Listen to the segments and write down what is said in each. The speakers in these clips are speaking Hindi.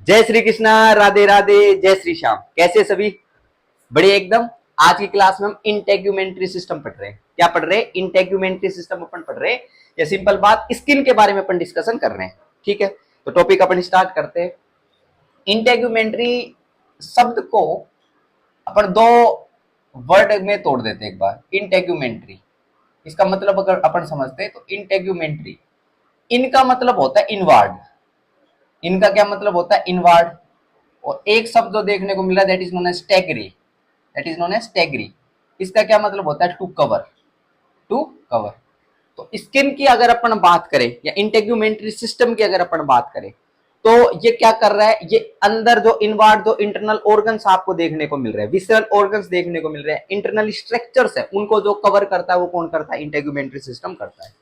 जय श्री कृष्णा, राधे राधे, जय श्री श्याम। कैसे सभी? बढ़िया एकदम। आज की क्लास में हम इंटेग्यूमेंट्री सिस्टम पढ़ रहे हैं। क्या पढ़ रहे हैं? इंटेग्यूमेंट्री सिस्टम अपन पढ़ रहे हैं। या सिंपल बात, स्किन के बारे में अपन डिस्कशन कर रहे हैं। ठीक है, तो टॉपिक अपन स्टार्ट करते हैं। इंटेग्यूमेंट्री शब्द को अपन दो वर्ड में तोड़ देते हैं। एक बार इंटेग्यूमेंट्री, इसका मतलब अगर अपन समझते हैं तो इंटेग्यूमेंट्री, इनका मतलब होता है इनवार्ड। इनका क्या मतलब होता है? इनवार्ड। और एक शब्द जो देखने को मिला दैट इज नोन एज स्टैगरी। दैट इज नोन एज स्टैगरी। इसका क्या मतलब होता है? To cover. To cover. तो स्किन की अगर अपन बात करें या इंटेग्यूमेंट्री सिस्टम की अगर अपन बात करें तो ये क्या कर रहा है? ये अंदर जो इनवार्ड जो इंटरनल ऑर्गन्स आपको देखने को मिल रहे हैं, विसरल ऑर्गन्स देखने को मिल रहे हैं, इंटरनल स्ट्रक्चर्स है, उनको जो कवर करता है वो कौन करता है? इंटेग्यूमेंट्री सिस्टम करता है।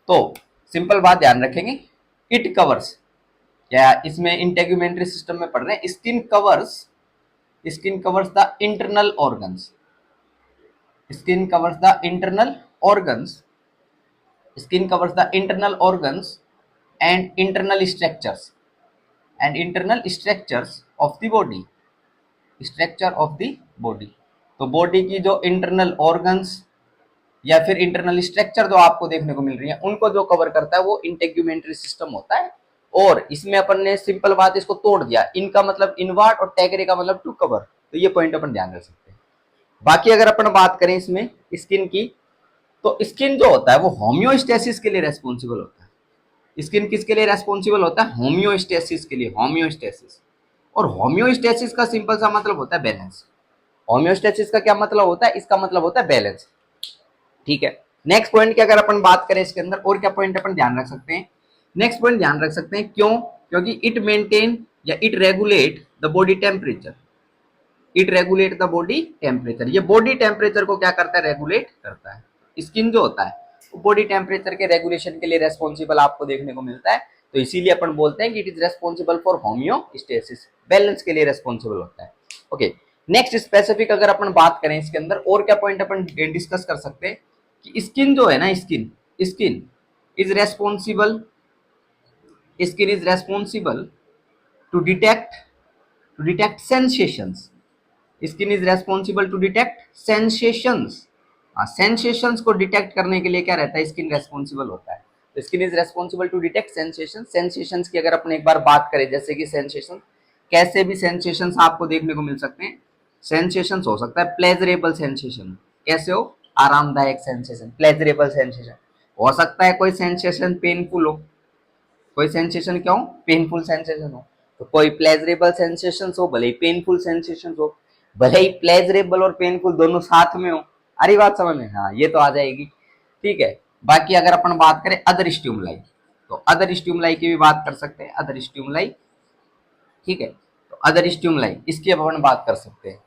तो सिंपल बात ध्यान रखेंगे, इट कवर्स, या इसमें इंटेग्यूमेंट्री सिस्टम में पढ़ रहे हैं, skin covers the internal organs. Skin covers the internal organs. Skin covers the internal organs and internal structures of the body. Structure of the body, तो बॉडी की जो इंटरनल ऑर्गन्स या फिर इंटरनल स्ट्रक्चर जो आपको देखने को मिल रही है उनको जो कवर करता है वो इंटेग्यूमेंट्री सिस्टम होता है। और इसमें अपन ने सिंपल बात इसको तोड़ दिया, इनका मतलब इनवार्ड और टैगरी का मतलब टू कवर। तो ये पॉइंट अपन ध्यान रख सकते हैं। बाकी अगर अपन बात करें इसमें स्किन की, तो स्किन जो होता है वो होम्योस्टेसिस के लिए रेस्पॉन्सिबल होता है। स्किन किसके लिए रेस्पॉन्सिबल होता है? होम्योस्टेसिस के लिए। होम्योस्टेसिस, और होम्योस्टेसिस का सिंपल सा मतलब होता है बैलेंस। होम्योस्टेसिस का क्या मतलब होता है? इसका मतलब होता है बैलेंस। ठीक है, नेक्स्ट पॉइंट की अगर अपन बात करें इसके अंदर और क्या पॉइंट अपन ध्यान रख सकते हैं? नेक्स्ट पॉइंट ध्यान रख सकते हैं, क्यों? क्योंकि इट मेंटेन या it regulate the body temperature. It regulate the body temperature, ये बॉडी टेम्परेचर को क्या करता है? रेगुलेट करता है। स्किन जो होता है वो बॉडी टेम्परेचर के रेगुलेशन के लिए रेस्पॉन्सिबल आपको देखने को मिलता है। तो इसीलिए अपन बोलते हैं कि it is responsible for homeostasis, balance के लिए रेस्पॉन्सिबल होता है। ओके, नेक्स्ट स्पेसिफिक अगर अपन बात करें इसके अंदर और क्या पॉइंट अपन डिस्कस कर सकते हैं कि स्किन जो है ना, skin is responsible, skin is responsible to detect sensations. Skin is responsible to detect sensations. Sensations को डिटेक्ट करने के लिए क्या रहता है? स्किन रेस्पॉन्सिबल होता है। तो skin is responsible to detect sensation. Sensations की अगर अपन एक बार बात करें, जैसे कि सेंसेशन, कैसे भी सेंसेशंस आपको देखने को मिल सकते हैं। सेंसेशंस हो सकता है प्लेजरेबल सेंसेशन, कैसे हो? आरामदायक सेंसेशन, प्लेजरेबल सेंसेशन। हो सकता है कोई सेंसेशन पेनफुल हो, कोई सेंसेशन क्या हो? पेनफुल सेंसेशन हो। तो कोई प्लेजरेबल सेंसेशन हो, भले ही पेनफुल सेंसेशन हो, भले ही प्लेजरेबल और पेनफुल दोनों साथ में हो। अरे बात समझ में? हाँ, ये तो आ जाएगी। ठीक है, बाकी अगर अपन बात करें अदर स्टिमुलाई, तो अदर स्टिमुलाई की भी बात कर सकते हैं। अदर स्टिमुलाई, ठीक है, तो अदर स्टिमुलाई इसकी अब अपन बात कर सकते हैं।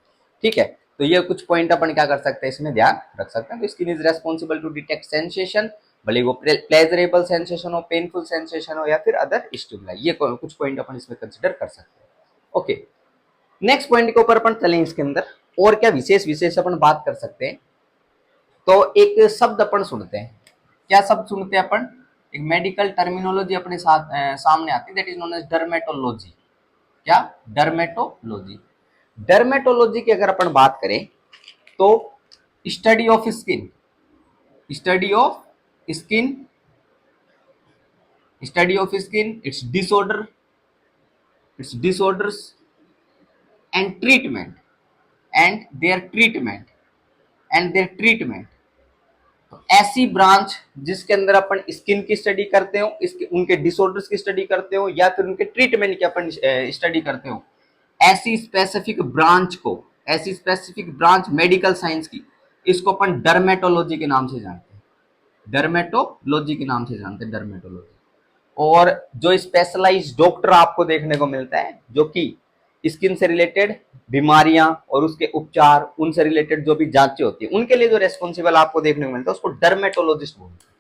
ठीक है, तो ये कुछ पॉइंट अपन क्या कर सकते हैं, इसमें ध्यान रख सकते हैं। तो skin is responsible to detect sensation, भले वो प्लेजरेबल सेंसेशन हो, पेनफुल सेंसेशन हो, या फिर अदर स्टिमुलाई, ये कुछ पॉइंट अपन इसमें कंसिडर कर सकते हैं। ओके, नेक्स्ट पॉइंट के ऊपर अपन चलें इसके अंदर और क्या विशेष विशेष अपन बात कर सकते हैं। तो एक शब्द अपन सुनते हैं, क्या शब्द सुनते हैं अपन? एक मेडिकल टर्मिनोलॉजी अपने साथ सामने आती है, that is known as dermatology. क्या? डर्मेटोलॉजी। डर्मेटोलॉजी की अगर अपन बात करें तो study of skin, study of skin, study of skin, it's disorder, it's disorders and treatment, and their treatment, and their treatment. तो ऐसी ब्रांच जिसके अंदर अपन स्किन की स्टडी करते हो, इसके उनके डिसऑर्डर्स की स्टडी करते हो, या फिर उनके ट्रीटमेंट की अपन स्टडी करते हो, ऐसी स्पेसिफिक ब्रांच को, ऐसी स्पेसिफिक ब्रांच मेडिकल साइंस की, इसको अपन डर्मेटोलॉजी के नाम से जानते हैं। डर्मेटोलॉजी के नाम से जानते हैं, डर्मेटोलॉजी। और जो स्पेशलाइज्ड डॉक्टर आपको देखने को मिलता है, जो कि स्किन से रिलेटेड बीमारियां और उसके उपचार, उनसे रिलेटेड जो भी जांचें होती है, उनके लिए जो रेस्पॉन्सिबल आपको देखने को मिलता है उसको डर्मेटोलॉजिस्ट बोलते हैं।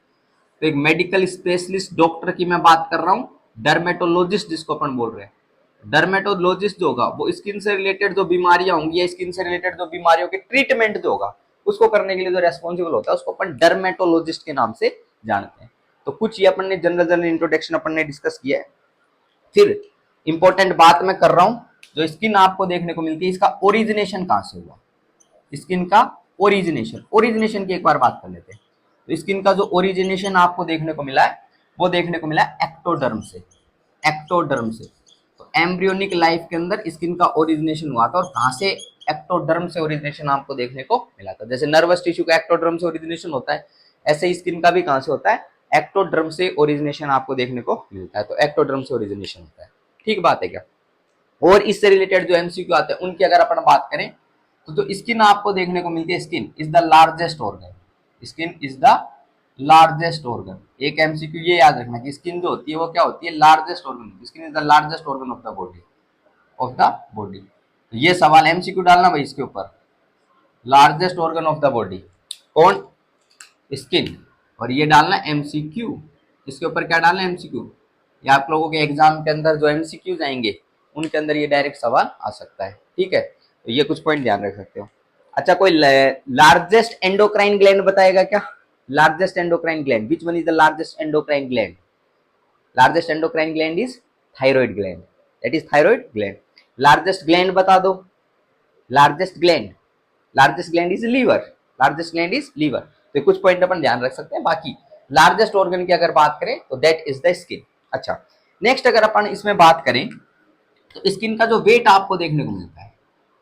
तो एक मेडिकल स्पेशलिस्ट डॉक्टर की मैं बात कर रहा हूँ, डर्मेटोलॉजिस्ट जिसको अपन बोल रहे हैं। डर्मेटोलॉजिस्ट जो होगा वो स्किन से रिलेटेड जो बीमारियां होंगी या स्किन से रिलेटेड जो बीमारियों के ट्रीटमेंट जो होगा उसको करने के लिए जो रेस्पॉन्सिबल होता है उसको अपन डर्मेटोलॉजिस्ट के नाम से जानते हैं। तो कुछ ये अपन ने जनरल इंट्रोडक्शन अपन ने डिस्कस किया है। फिर इंपॉर्टेंट बात मैं कर रहा हूं, जो स्किन आपको देखने को मिलती है इसका ओरिजिनेशन कहां से हुआ, स्किन का ओरिजिनेशन की एक बार बात कर लेते हैं। तो स्किन का जो ओरिजिनेशन आपको देखने को मिला है वो देखने को मिला है एक्टोडर्म से, एक्टोडर्म से। तो एम्ब्रियोनिक लाइफ के अंदर स्किन का ओरिजिनेशन हुआ था, और कहां से, एक्टोडर्म से ओरिजिनेशन आपको देखने को मिला था। जैसे नर्वस टिश्यू का एक्टोडर्म से ओरिजिनेशन होता है, ऐसे ही स्किन का भी कहां से होता है, एक्टोडर्म से ओरिजिनेशन आपको देखने को मिलता है। तो एक्टोडर्म से ओरिजिनेशन होता है, ठीक बात है क्या। और इससे रिलेटेड जो एमसीक्यू आते हैं उनकी अगर अपन बात करें तो जो स्किन आपको देखने को मिलती है, skin is the largest organ, skin is the largest organ. एक एमसीक्यू ये याद रखना कि स्किन जो होती है वो क्या होती है, largest organ, skin is the largest organ of the body, of the body. तो ये सवाल एमसीक्यू डालना भाई इसके ऊपर, largest organ of the body कौन, स्किन। और ये डालना एमसीक्यू, इसके ऊपर क्या डालना एमसीक्यू। ये आप लोगों के एग्जाम के अंदर जो एमसीक्यूज आएंगे उनके अंदर ये डायरेक्ट सवाल आ सकता है, ठीक है। तो ये कुछ पॉइंट ध्यान रख सकते हो। अच्छा, कोई लार्जेस्ट एंडोक्राइन ग्लैंड बताएगा क्या, largest endocrine gland, which one is the largest endocrine gland, largest endocrine gland is thyroid gland, that is thyroid gland. Largest gland बता दो, largest gland, largest gland is liver, largest gland is liver. तो कुछ पॉइंट अपन ध्यान रख सकते हैं। बाकी लार्जेस्ट ऑर्गन की अगर बात करें तो दैट इज द स्किन। अच्छा, नेक्स्ट अगर अपन इसमें बात करें तो स्किन का जो वेट आपको देखने को मिलता है,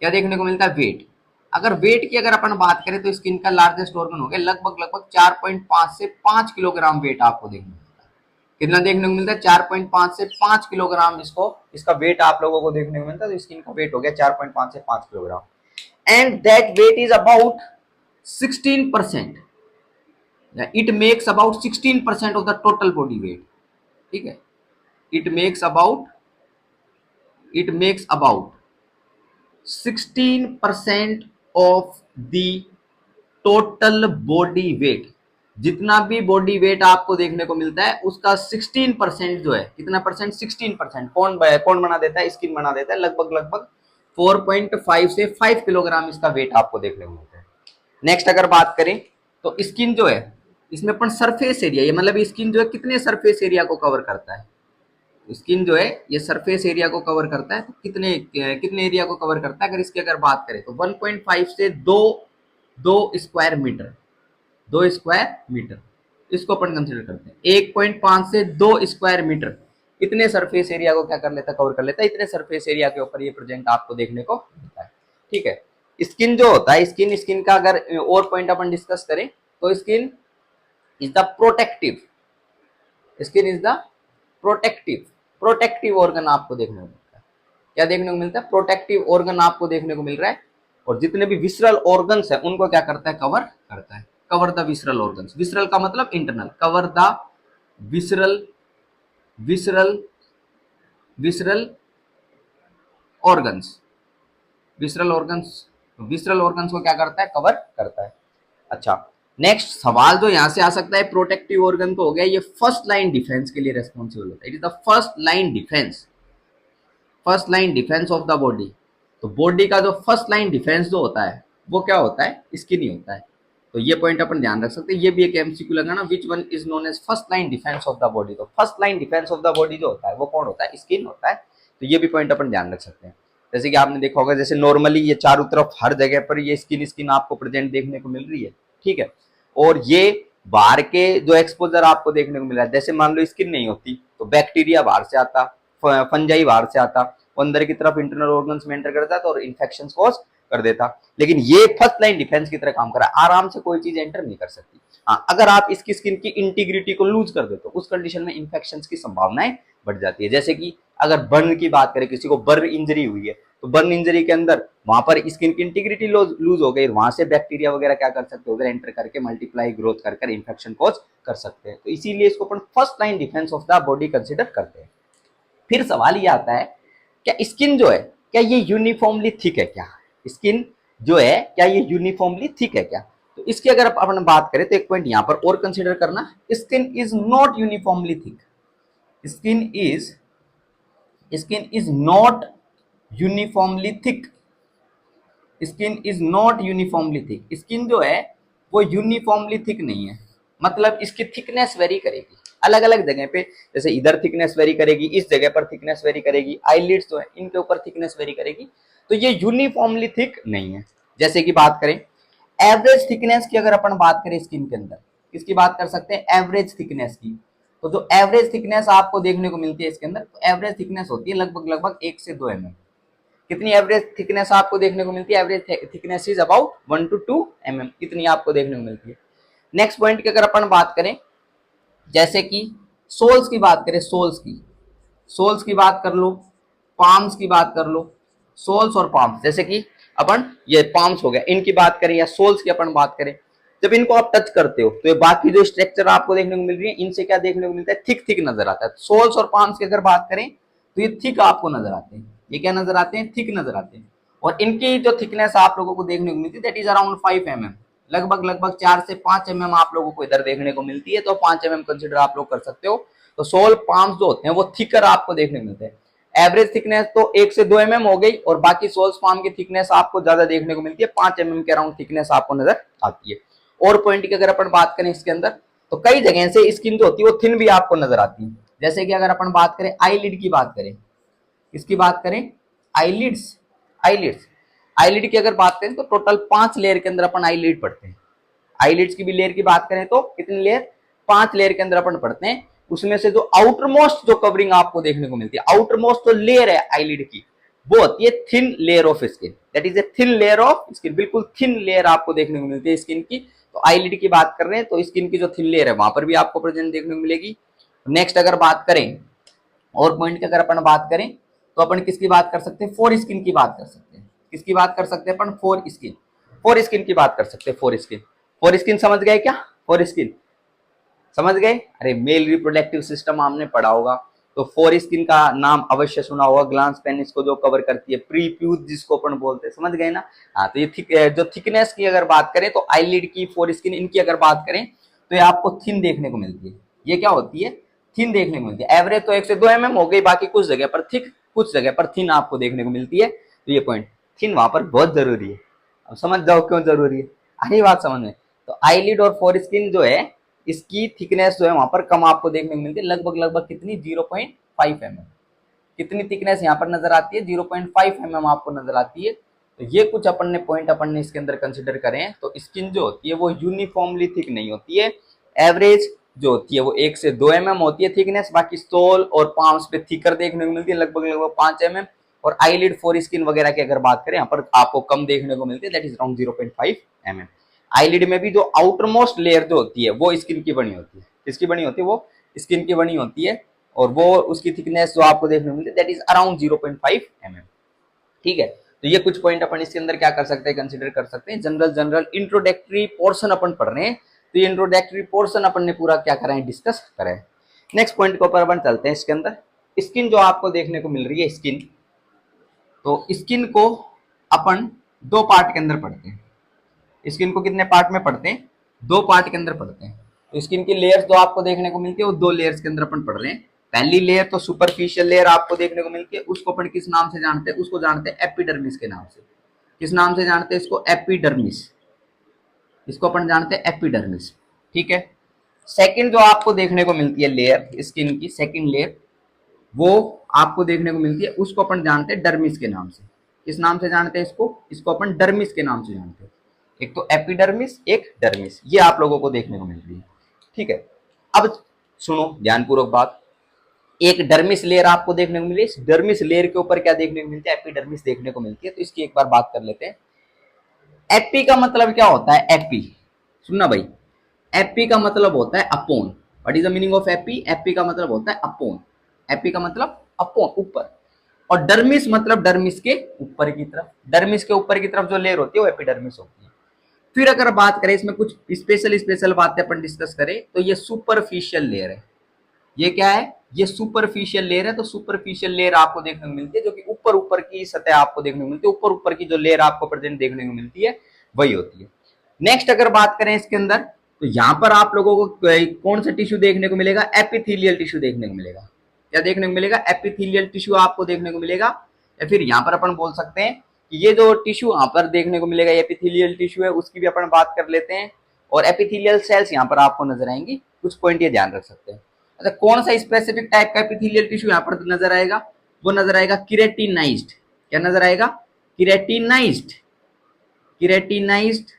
क्या देखने को मिलता है, वेट। अगर वेट की अगर अपन बात करें तो स्किन का लार्जेस्ट ऑर्गन हो गया लगभग लगभग 4.5 से 5 किलोग्राम वेट आपको देखने को मिलता है। कितना देखने को मिलता है, 4.5 से 5 किलोग्राम इसको, इसका वेट आप लोगों को देखने को मिलता है। तो स्किन का वेट हो गया 4.5 से 5 kilogram, and that weight is about 16%, it makes about 16% of the total body weight, ठीक है। It makes about 16% of the total body weight. जितना भी बॉडी वेट आपको देखने को मिलता है उसका 16% जो है, कितना परसेंट, 16%। कौन बना देता है, स्किन बना देता है। लगभग लगभग 4.5 से 5 किलोग्राम इसका वेट आपको देखने को मिलता है। नेक्स्ट अगर बात करें तो स्किन जो है इसमें अपन सरफेस एरिया, ये मतलब स्किन जो है कितने सरफेस एरिया को कवर करता है, स्किन जो है ये सरफेस एरिया को कवर करता है। तो कितने कितने एरिया को कवर करता है, अगर इसकी अगर बात करें तो 1.5 से 2 स्क्वायर मीटर, 2 स्क्वायर मीटर इसको अपन कंसिडर करते हैं। 1.5 से 2 स्क्वायर मीटर इतने सरफेस एरिया को क्या कर लेता है, कवर कर लेता है। इतने सरफेस एरिया के ऊपर ये प्रेजेंट आपको देखने को मिलता है, ठीक है। स्किन जो होता है, स्किन का अगर और पॉइंट अपन डिस्कस करें तो skin is the protective, skin is the protective, protective organ आपको देखने को मिलता है। क्या देखने को मिलता है, प्रोटेक्टिव ऑर्गन आपको देखने को मिल रहा है। और जितने भी विसरल ऑर्गन्स है उनको क्या करता है, कवर करता है। Cover the visceral organs, visceral का मतलब internal, cover the visceral, visceral, visceral organs, visceral organs, visceral organs को क्या करता है, कवर करता है। अच्छा, नेक्स्ट सवाल जो यहां से आ सकता है, प्रोटेक्टिव ऑर्गन तो हो गया, ये फर्स्ट लाइन डिफेंस के लिए रेस्पॉन्सिबल होता है। It is the first line defence, first line defence of the body. तो बॉडी का जो फर्स्ट लाइन डिफेंस जो होता है वो क्या होता है, स्किन ही होता है। तो ये पॉइंट अपन ध्यान रख सकते हैं। ये भी एक एमसीक्यू लगाना, which one is known as first line defence of the body. तो first line defence of the body जो होता है वो कौन होता है, स्किन होता है। तो ये भी पॉइंट अपन ध्यान रख सकते हैं। जैसे कि आपने देखा होगा, जैसे नॉर्मली ये चारों तरफ हर जगह पर ये स्किन स्किन आपको प्रेजेंट देखने को मिल रही है, ठीक है। और ये बाहर के जो एक्सपोजर आपको देखने को मिल रहा है, जैसे मान लो स्किन नहीं होती तो बैक्टीरिया बाहर से आता, फंजाई बाहर से आता, वो अंदर की तरफ इंटरनल ऑर्गन्स में एंटर कर जाता और इन्फेक्शन कॉज कर देता। लेकिन ये फर्स्ट लाइन डिफेंस की तरह काम कर रहा है, आराम से कोई चीज एंटर नहीं कर सकती। हाँ, अगर आप इसकी स्किन की इंटीग्रिटी को लूज कर देते हो उस कंडीशन में इन्फेक्शन की संभावनाएं बढ़ जाती है। जैसे कि अगर बर्न की बात करें, किसी को बर्न इंजरी हुई है तो बर्न इंजरी के अंदर वहां पर स्किन की इंटीग्रिटी लूज हो गई, वहां से बैक्टीरिया वगैरह क्या कर सकते हैं, उधर एंटर करके मल्टीप्लाई ग्रोथ कर इन्फेक्शन कॉज कर सकते हैं। तो इसीलिए इसको अपन first line defence of the body consider करते हैं। फिर सवाल ये आता है, क्या स्किन जो है क्या ये यूनिफॉर्मली थिक है, क्या स्किन जो है क्या ये यूनिफॉर्मली थिक है क्या। तो इसकी अगर अपन बात करें तो एक पॉइंट यहां पर और कंसिडर करना, skin is not uniformly thick, skin is not uniformly thick, skin is not uniformly thick. Skin जो है वो यूनिफॉर्मली थिक नहीं है, मतलब इसकी थिकनेस वेरी करेगी, अलग अलग जगह पे, जैसे इधर थिकनेस वेरी करेगी, इस जगह पर थिकनेस वेरी करेगी, आईलिड्स जो है इनके ऊपर थिकनेस वेरी करेगी, तो ये यूनिफॉर्मली थिक नहीं है। जैसे कि बात करें एवरेज थिकनेस की, अगर अपन बात करें स्किन के अंदर, किसकी बात कर सकते हैं, एवरेज थिकनेस की। तो जो एवरेज थिकनेस आपको देखने को मिलती है इसके अंदर, तो एवरेज थिकनेस होती है लगभग लगभग 1 से 2 mm। कितनी एवरेज थिकनेस आपको देखने को मिलती है, average thickness is about 1 to 2 mm, इतनी आपको देखने को मिलती है। नेक्स्ट पॉइंट की अगर अपन बात करें, जैसे कि सोल्स की बात करें, सोल्स की बात कर लो, पाम्स की बात कर लो, सोल्स और पाम्स, जैसे कि अपन ये पाम्स हो गया, इनकी बात करें या सोल्स की अपन बात करें, जब इनको आप टच करते हो तो ये बाकी जो स्ट्रक्चर आपको देखने को मिल रही है, इनसे क्या देखने को मिलता है, थिक थिक नजर आता है। सोल्स और पाम्स की अगर बात करें तो ये थिक आपको नजर आते हैं, ये क्या नजर आते हैं, थिक नजर आते हैं। और इनकी जो थिकनेस आप लोगों को देखने को मिलती है दैट इज अराउंड 5 mm, लगभग लगभग 4 से 5 mm आप लोगों को इधर देखने को मिलती है, तो 5 mm कंसिडर आप लोग कर सकते हो। तो सोल पाम्स जो होते हैं वो थिकर आपको देखने को मिलते हैं। एवरेज थिकनेस तो 1 से 2 mm हो गई, और बाकी सोल्स पाम की थिकनेस आपको ज्यादा देखने को मिलती है, 5 mm के अराउंड थिकनेस आपको नजर आती है। और पॉइंट की अगर अपन बात करें इसके अंदर, तो कई जगह से स्किन जो होती है वो थिन भी आपको नजर आती है। जैसे कि अगर अपन बात करें आईलिड की बात करें, इसकी बात करें आईलिड्स, आईलिड्स आईलिड की अगर बात करें तो टोटल 5 लेयर के अंदर अपन आईलिड पढ़ते हैं। आईलिड्स की भी लेयर की बात करें तो कितनी लेयर, 5 लेयर के अंदर अपन पढ़ते हैं। उसमें से जो आउटर मोस्ट जो कवरिंग आपको देखने को मिलती है, आउटर मोस्ट जो लेयर है आईलिड की, वो होती है thin layer of skin, that is a thin layer of skin, बिल्कुल थिन लेयर आपको देखने को मिलती है स्किन की। तो आईलिड की बात कर रहे हैं तो स्किन की जो थिन लेयर है वहां पर भी आपको प्रेजेंट देखने को मिलेगी। नेक्स्ट अगर बात करें और पॉइंट की अगर अपन बात करें तो अपन किसकी बात कर सकते हैं, फोर स्किन की बात कर सकते हैं। किसकी बात कर सकते हैं अपन, फोर स्किन, फोर स्किन की बात कर सकते हैं। फोर स्किन, फोर स्किन समझ गए क्या, फोर स्किन समझ गए, अरे मेल रिप्रोडक्टिव सिस्टम आपने पढ़ा होगा, तो फोर स्किन का नाम अवश्य सुना होगा, ग्लांस पेनिस को जो कवर करती है, प्रीप्यूज जिसको अपन बोलते हैं, समझ गए ना। हाँ, तो ये जो थिकनेस की अगर बात करें तो आईलिड की, फोर स्किन, इनकी अगर बात करें तो ये आपको थिन देखने को मिलती है। ये क्या होती है, थिन देखने को मिलती है। एवरेज तो 1 से 2 mm हो गई, बाकी कुछ जगह पर थिक, कुछ जगह पर थिन आपको देखने को मिलती है। तो ये पॉइंट थिन वहां पर बहुत जरूरी है, अब समझ जाओ क्यों जरूरी है, आई बात समझ में। तो आईलिड और फोर स्किन जो है इसकी थिकनेस जो है वहां पर कम आपको देखने को मिलती है, लगभग लगभग कितनी, 0.5 mm। कितनी थिकनेस यहाँ पर नजर आती है, 0.5 mm आपको नजर आती है। तो ये कुछ अपन ने पॉइंट अपन ने इसके अंदर कंसिडर करें हैं। तो स्किन जो होती है वो यूनिफॉर्मली थिक नहीं होती है, एवरेज जो होती है वो 1 से 2 mm होती है थिकनेस, बाकी सोल और पाम्स पे थिकर देखने को मिलती है, लगभग लगभग 5 mm। और आईलिड, फोर स्किन वगैरह की अगर बात करें यहाँ पर आपको कम देखने को मिलती है, that is around 0.5 mm। Eyelid में भी जो आउटर मोस्ट लेयर जो होती है वो स्किन की बनी होती है, किसकी बनी होती है, वो स्किन की बनी होती है, और वो उसकी थिकनेस जो आपको देखने को मिलती है दैट इज अराउंड 0.5 mm। ठीक है, तो ये कुछ पॉइंट अपन इसके अंदर क्या कर सकते हैं, कंसिडर कर सकते हैं। जनरल जनरल इंट्रोडक्टरी पोर्शन अपन पढ़ रहे हैं, तो ये इंट्रोडक्टरी पोर्शन अपन ने पूरा क्या करा है, डिस्कस करा है। नेक्स्ट पॉइंट के ऊपर अपन चलते हैं। इसके अंदर स्किन जो आपको देखने को मिल रही है, स्किन, तो स्किन को अपन 2 पार्ट के अंदर पढ़ते हैं। स्किन को कितने पार्ट में पढ़ते हैं, 2 पार्ट के अंदर पढ़ते हैं। तो स्किन की लेयर्स जो आपको देखने को मिलती है वो 2 लेयर्स के अंदर अपन पढ़ रहे हैं। पहली लेयर तो सुपरफिशियल लेयर आपको देखने को मिलती है, उसको अपन किस नाम से जानते हैं, उसको जानते हैं एपिडर्मिस के नाम से। किस नाम से जानते हैं इसको, एपिडर्मिस, इसको अपन जानते हैं एपिडर्मिस। ठीक है, सेकंड जो आपको देखने को मिलती है लेयर स्किन की, सेकंड लेयर वो आपको देखने को मिलती है, उसको अपन जानते हैं डर्मिस के नाम से। किस नाम से जानते हैं इसको, इसको अपन डर्मिस के नाम से जानते हैं। एक तो एपिडर्मिस, एक डर्मिस, ये आप लोगों को देखने को मिल रही है। ठीक है, अब सुनो ध्यानपूर्वक बात, एक डर्मिस लेयर आपको देखने को मिली, इस डर्मिस लेयर के ऊपर क्या देखने को मिलती है, एपिडर्मिस देखने को मिलती है। तो इसकी एक बार बात कर लेते हैं। एपी का मतलब क्या होता है, एपी, सुनना भाई, एपी का मतलब होता है upon. What is the meaning of AP, AP का मतलब होता है अपोन, एपी का मतलब अपोन, ऊपर। और डर्मिस मतलब डर्मिस के ऊपर की तरफ, डर्मिस के ऊपर की तरफ जो लेयर होती है वो एपिडर्मिस होती है। फिर अगर बात करें इसमें कुछ स्पेशल बातें अपन डिस्कस करें, तो ये सुपरफिशियल लेयर है। ये क्या है, ये सुपरफिशियल लेयर है। तो सुपरफिशियल लेयर आपको देखने को मिलती है जो कि ऊपर ऊपर की सतह आपको देखने को मिलती है, ऊपर ऊपर की जो लेयर आपको प्रेजेंट देखने को मिलती है वही होती है। नेक्स्ट अगर बात करें इसके अंदर, तो यहाँ पर आप लोगों को कौन सा टिश्यू देखने को मिलेगा, एपिथेलियल टिश्यू देखने को मिलेगा। क्या देखने को मिलेगा, एपिथेलियल टिश्यू आपको देखने को मिलेगा। या फिर यहाँ पर अपन बोल सकते हैं कि ये जो टिश्यू यहाँ पर देखने को मिलेगा एपिथेलियल टिश्यू है, उसकी भी अपन बात कर लेते हैं। और एपिथेलियल सेल्स यहाँ पर आपको नजर आएंगी, कुछ पॉइंट ये ध्यान रख सकते हैं। अच्छा, कौन सा स्पेसिफिक टाइप का एपिथेलियल टिश्यू यहाँ पर नजर आएगा? वो नजर आएगा किरेटिनाइज्ड। क्या नजर आएगा? किरेटिनाइज्ड, किरेटिनाइज्ड,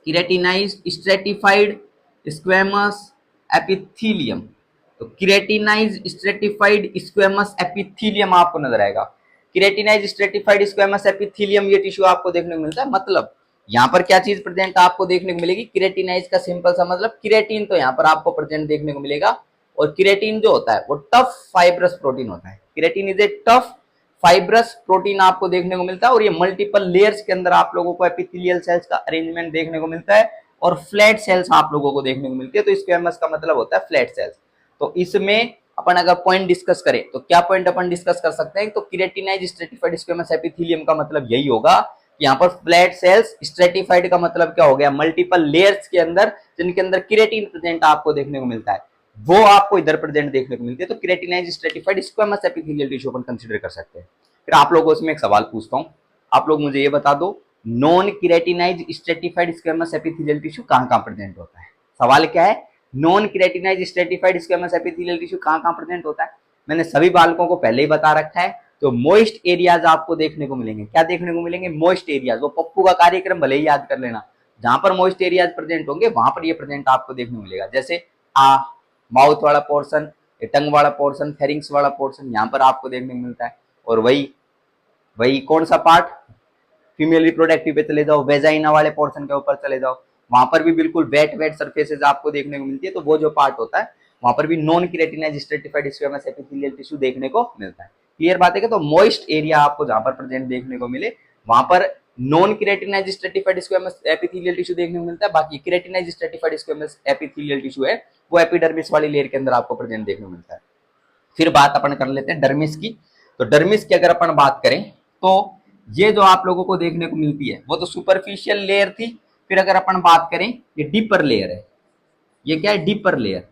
किरेटिनाइज्ड स्ट्रेटिफाइड स्क्वेमस एपिथेलियम। तो किरेटिनाइज्ड स्ट्रेटिफाइड स्क्वेमस एपिथेलियम आपको नजर आएगा। किरेटिनाइज्ड स्ट्रेटिफाइड स्क्वेमस एपिथेलियम ये टिश्यू आपको देखने को मिलता है। मतलब यहाँ पर क्या चीज प्रेजेंट आपको देखने को मिलेगी? किरेटिनाइज का सिंपल सा मतलब किरेटिन तो यहाँ पर आपको प्रेजेंट देखने को मिलेगा। और किरेटिन जो होता है वो टफ फाइब्रस प्रोटीन होता है। Keratin is a tough fibrous protein आपको देखने को मिलता है और ये मल्टीपल लेयर्स के अंदर आप लोगों को एपिथेलियल सेल्स का अरेंजमेंट देखने को मिलता है और फ्लैट सेल्स आप लोगों को देखने को मिलती है। तो स्क्वेमस का मतलब होता है फ्लैट सेल्स। तो इसमें अपन अगर पॉइंट डिस्कस करें तो क्या पॉइंट अपन डिस्कस कर सकते हैं? तो किरेटिनाइज स्ट्रेटिफाइड स्क्वेमस एपिथेलियम का मतलब यही होगा कि यहाँ पर फ्लैट सेल्स, स्ट्रेटिफाइड का मतलब क्या हो गया? मल्टीपल लेयर्स के अंदर जिनके अंदर किरेटिन प्रेजेंट आपको देखने को मिलता है, वो आपको इधर प्रेजेंट देखने को मिलती है। तो किरेटिनाइज स्ट्रेटिफाइड स्क्वेमस एपिथेलियल टिश्यू अपन कंसीडर कर सकते हैं। फिर आप लोगों से मैं एक सवाल पूछता हूं, आप लोग मुझे ये बता दो, non keratinised stratified squamous epithelial tissue कहां-कहां प्रेजेंट होता है? सवाल क्या है? Non keratinised stratified squamous epithelial tissue कहां-कहां प्रेजेंट होता है? मैंने सभी बालकों को पहले ही बता रखा है। तो मोइस्ट एरियाज आपको देखने को मिलेंगे। क्या देखने को मिलेंगे? Moist areas. वो पप्पू का कार्यक्रम भले ही याद कर लेना, जहां पर मोइस्ट एरियाज प्रेजेंट होंगे वहां पर ये प्रेजेंट आपको देखने को मिलेगा। जैसे माउथ वाला पोर्शन, टंग वाला पोर्शन, फेरिंग्स वाला पोर्शन यहाँ पर आपको देखने को मिलता है। और वही वही कौन सा पार्ट? फीमेल रिप्रोडक्टिव पे चले जाओ, वेजाइना वाले पोर्शन के ऊपर चले जाओ, वहां पर भी बिल्कुल वेट वेट सरफेसेस आपको देखने को मिलती है। तो वो जो पार्ट होता है वहां पर भी non keratinised stratified squamous epithelial tissue देखने को मिलता है। क्लियर बात है कि? तो मॉइस्ट एरिया आपको जहां पर प्रेजेंट देखने को मिले वहां पर non keratinised stratified squamous epithelial tissue देखने को मिलता है। बाकी keratinised stratified squamous epithelial tissue है वो एपिडर्मिस वाली लेयर के अंदर आपको प्रेजेंट देखने को मिलता है। फिर बात अपन कर लेते हैं डर्मिस की। तो डर्मिस की अगर अपन बात करें तो ये जो आप लोगों को देखने को मिलती है वो तो सुपरफिशियल लेयर थी। फिर अगर अपन बात करें, ये डीपर लेयर है। ये क्या है? Deeper layer.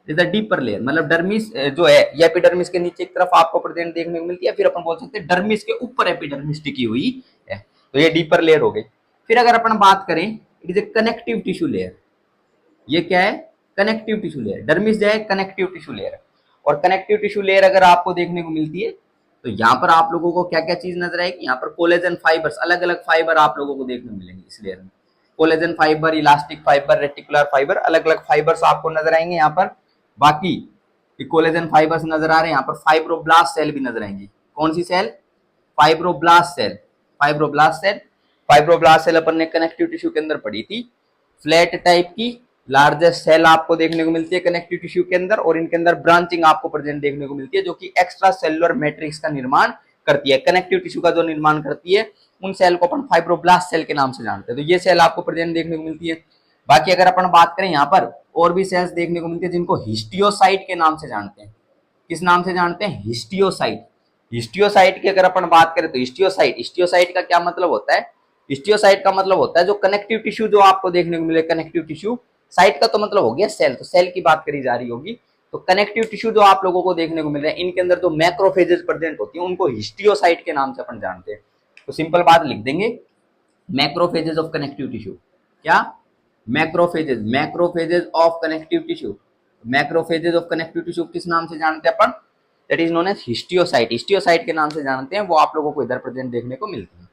Is a deeper layer, मतलब डर्मिस जो है ये एपिडर्मिस के नीचे की तरफ आपको प्रेजेंट देखने को मिलती है। फिर अपन बोल सकते हैं डर्मिस के ऊपर एपिडर्मिस टिकी हुई है। तो ये डीपर लेयर हो गई। फिर अगर अपन बात करें, it is a connective tissue layer. ये क्या है? Connective tissue layer. डर्मिस जो है कनेक्टिव टिश्यू लेयर। और कनेक्टिव टिश्यू लेयर अगर आपको देखने को मिलती है तो यहाँ पर आप लोगों को क्या क्या चीज नजर आएगी? यहाँ पर कोलेजन फाइबर्स, अलग अलग फाइबर आप लोगों को देखने को मिलेंगे इस लेयर में। Collagen fibre, elastic fibre, reticular fibre, अलग अलग फाइबर्स आपको नजर आएंगे यहाँ पर। बाकी कोलेजन फाइबर्स नजर आ रहे हैं, यहाँ पर फाइब्रोब्लास्ट सेल भी नजर आएंगी। कौन सी cell? Fibroblast cell. Fibroblast cell, fibroblast cell अपन ने कनेक्टिव टिश्यू के अंदर पढ़ी थी। फ्लैट टाइप की लार्जेस्ट सेल आपको देखने को मिलती है कनेक्टिव टिश्यू के अंदर और इनके अंदर ब्रांचिंग आपको प्रेजेंट देखने को मिलती है जो कि एक्स्ट्रा सेलुलर मैट्रिक्स का निर्माण करती है। कनेक्टिव टिश्यू का जो निर्माण करती है उन सेल को अपन फाइब्रोब्लास्ट सेल के नाम से जानते हैं। तो ये सेल आपको प्रेजेंट देखने को मिलती है। बाकी अगर अपन बात करें यहाँ पर और भी सेल्स देखने को मिलती है जिनको हिस्टियोसाइट के नाम से जानते हैं। किस नाम से जानते हैं? हिस्टियोसाइट। हिस्टियोसाइट की अगर अपन बात करें तो हिस्टियोसाइट, हिस्टियोसाइट का क्या मतलब होता है? हिस्टियोसाइट का मतलब होता है जो कनेक्टिव टिश्यू जो आपको देखने को मिले, कनेक्टिव टिश्यू। साइट का तो मतलब हो गया सेल, तो सेल की बात करी जा रही होगी। तो कनेक्टिव टिश्यू जो आप लोगों को देखने को मिल रहे हैं इनके अंदर जो मैक्रोफेजेस प्रेजेंट होती है उनको हिस्टियोसाइट के नाम से अपन जानते हैं। तो सिंपल बात लिख देंगे, मैक्रोफेजेस ऑफ कनेक्टिव टिश्यू। क्या? Macrophages, macrophages of connective tissue. Macrophages of connective tissue किस नाम से जानते हैं अपन? That is known as histiocyte. Histiocyte के नाम से जानते हैं, वो आप लोगों को इधर प्रेजेंट देखने को मिलती है।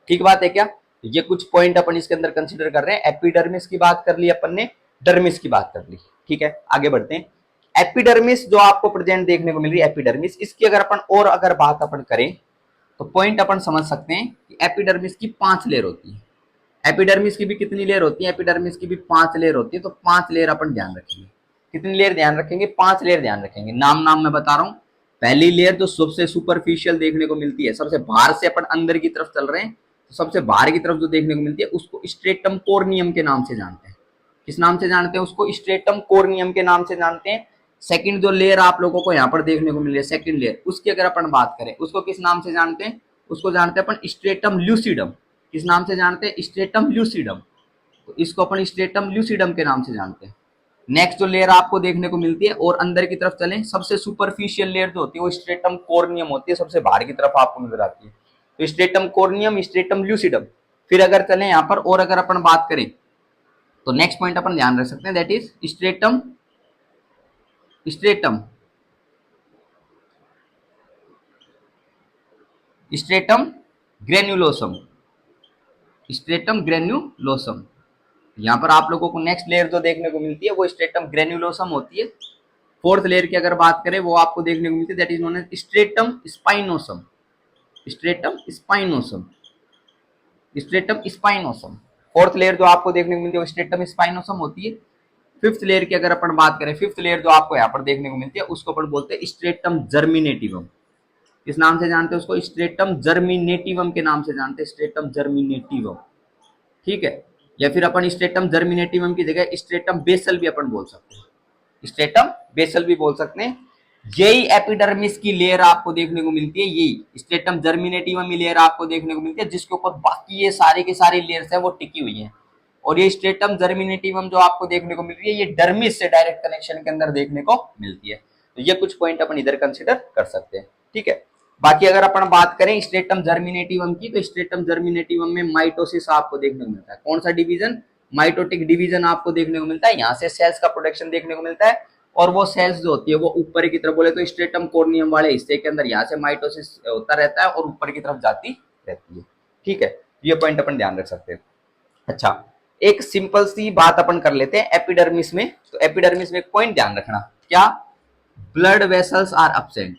ठीक बात है क्या? ये कुछ पॉइंट अपन इसके अंदर कंसीडर कर रहे हैं। एपिडर्मिस की बात कर ली अपन ने, डर्मिस की बात कर ली। ठीक है, आगे बढ़ते हैं। एपिडर्मिस जो आपको प्रेजेंट देखने को मिल रही है एपिडर्मिस, इसकी अगर अपन और अगर बात अपन करें तो पॉइंट अपन समझ सकते हैं कि एपिडर्मिस की 5 लेयर होती है। एपिडर्मिस की भी कितनी लेयर होती है? एपिडर्मिस की भी 5 लेयर होती है। तो 5 लेयर अपन ध्यान रखेंगे। कितनी लेयर ध्यान रखेंगे? 5 लेयर ध्यान रखेंगे। नाम नाम मैं बता रहा हूं। पहली लेयर जो सबसे सुपरफिशियल देखने को मिलती है, सबसे बाहर से अपन अंदर की तरफ चल रहे हैं, तो सबसे बाहर की तरफ जो देखने को मिलती है उसको स्ट्रेटम कोर्नियम के नाम से जानते हैं। किस नाम से जानते हैं? उसको स्ट्रेटम कोर्नियम के नाम से जानते हैं। सेकंड जो लेयर आप लोगों को यहाँ पर देखने को मिल रही है, सेकंड लेयर, उसकी अगर अपन बात करें उसको किस नाम से जानते हैं? उसको जानते हैं अपन स्ट्रेटम ल्यूसिडम। किस नाम से जानते हैं? Stratum lucidum. तो इसको अपन स्ट्रेटम ल्यूसिडम के नाम से जानते हैं। नेक्स्ट जो लेयर आपको देखने को मिलती है और अंदर की तरफ चलें, सबसे सुपरफिशियल लेयर जो होती है वो स्ट्रेटम कोर्नियम होती है, सबसे बाहर की तरफ आपको नजर आती है। तो स्ट्रेटम कोर्नियम, स्ट्रेटम ल्यूसिडम। फिर अगर चलें यहाँ पर और अगर अपन बात करें तो नेक्स्ट पॉइंट अपन ध्यान रख सकते हैं, that is stratum stratum, stratum granulosum, stratum granulosum. यहाँ पर आप लोगों को नेक्स्ट लेयर जो देखने को मिलती है वो स्ट्रेटम ग्रेन्युलोसम होती है। फोर्थ लेयर की अगर बात करें वो आपको देखने को मिलती है, that is known as stratum spinosum, stratum spinosum, stratum spinosum. Fourth layer जो आपको देखने को मिलती है वो स्ट्रेटम स्पाइनोसम होती है। फिफ्थ लेयर की अगर अपन बात करें, फिफ्थ लेयर जो आपको यहाँ पर देखने को मिलती है उसको अपन बोलते हैं स्ट्रेटम जर्मिनेटिवम। किस नाम से जानते हैं उसको? स्ट्रेटम जर्मिनेटिवम के नाम से जानते हैं, स्ट्रेटम जर्मिनेटिवम। ठीक है, या फिर अपन स्ट्रेटम जर्मिनेटिवम की जगह स्ट्रेटम बेसल भी अपन बोल सकते हैं, स्ट्रेटम बेसल भी बोल सकते हैं। यही एपिडर्मिस की लेयर आपको देखने को मिलती है, यही स्ट्रेटम जर्मिनेटिवम की लेयर आपको देखने को मिलती है, जिसके ऊपर बाकी ये सारे के सारे लेयर्स है वो टिकी हुई है। और ये स्ट्रेटम जर्मिनेटिवम जो आपको देखने को मिल रही है ये डर्मिस से डायरेक्ट कनेक्शन के अंदर देखने को मिलती है। तो ये कुछ पॉइंट अपन इधर कंसिडर कर सकते हैं। ठीक है, बाकी अगर अपन बात करें स्ट्रेटम जर्मिनेटिवम की, तो स्ट्रेटम जर्मिनेटिवम में माइटोसिस आपको देखने को मिलता है। कौन सा डिवीजन? माइटोटिक डिवीजन आपको देखने को मिलता है। यहाँ से सेल्स का प्रोडक्शन देखने को मिलता है, और वो सेल्स जो होती है वो ऊपर की तरफ, बोले तो स्ट्रेटम कोर्नियम वाले हिस्से के अंदर यहाँ से माइटोसिस होता रहता है और ऊपर की तरफ जाती रहती है। ठीक है, ये पॉइंट अपन ध्यान रख सकते हैं। अच्छा, एक सिंपल सी बात अपन कर लेते हैं एपिडर्मिस में। तो एपिडर्मिस में एक पॉइंट ध्यान रखना, क्या? Blood vessels are absent.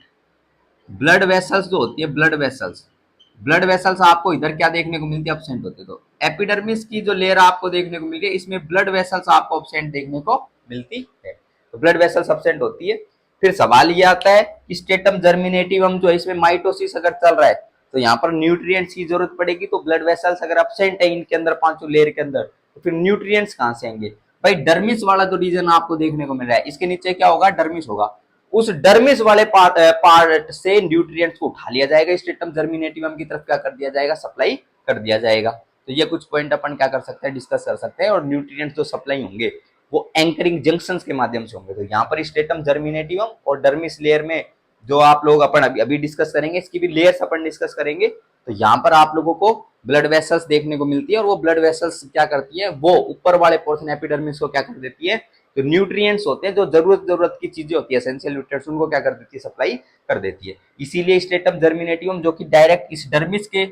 Blood vessels जो होती है, ब्लड वेसल्स, ब्लड वेसल्स आपको इधर क्या देखने को मिलती है? एब्सेंट होते। तो एपिडर्मिस की जो लेयर आपको देखने को मिलती है इसमें ब्लड वेसल्स आपको एब्सेंट देखने को मिलती है। तो ब्लड वेसल्स एब्सेंट होती है। फिर सवाल ये आता है कि स्ट्रेटम जर्मिनेटिवम जो है इसमें माइटोसिस अगर चल रहा है तो यहाँ पर न्यूट्रिएंट्स की जरूरत पड़ेगी। तो ब्लड वेसल्स अगर एब्सेंट है इनके अंदर, पांचों लेयर के अंदर, तो फिर न्यूट्रिएंट्स कहां से आएंगे? भाई डर्मिस वाला जो रीजन आपको देखने को मिल रहा है इसके नीचे क्या होगा? डर्मिस होगा। उस डर्मिस वाले पार्ट से न्यूट्रिएंट्स को उठा लिया जाएगा, स्ट्रेटम जर्मिनेटिवम की तरफ क्या कर दिया जाएगा? सप्लाई कर दिया जाएगा। तो ये कुछ पॉइंट अपन क्या कर सकते हैं? डिस्कस कर सकते हैं। और न्यूट्रिएंट्स जो सप्लाई होंगे वो एंकरिंग जंक्शंस के माध्यम से होंगे। तो यहाँ पर स्ट्रेटम जर्मिनेटिवम और डर्मिस लेयर में जो आप लोग अपन अभी डिस्कस करेंगे, इसकी भी लेयर्स अपन डिस्कस करेंगे। तो यहाँ पर आप लोगों को ब्लड वेसल्स देखने को मिलती है, और वो ब्लड वेसल्स क्या करती है? वो ऊपर वाले पोर्शन एपिडर्मिस को क्या कर देती है? तो न्यूट्रिएंट्स होते हैं जो जरूरत की चीजें होती है, एसेंशियल न्यूट्रिएंट्स, उनको क्या कर देती है? सप्लाई कर देती है। इसीलिए स्ट्रेटम जर्मिनेटिवम जो कि डायरेक्ट इस डर्मिस के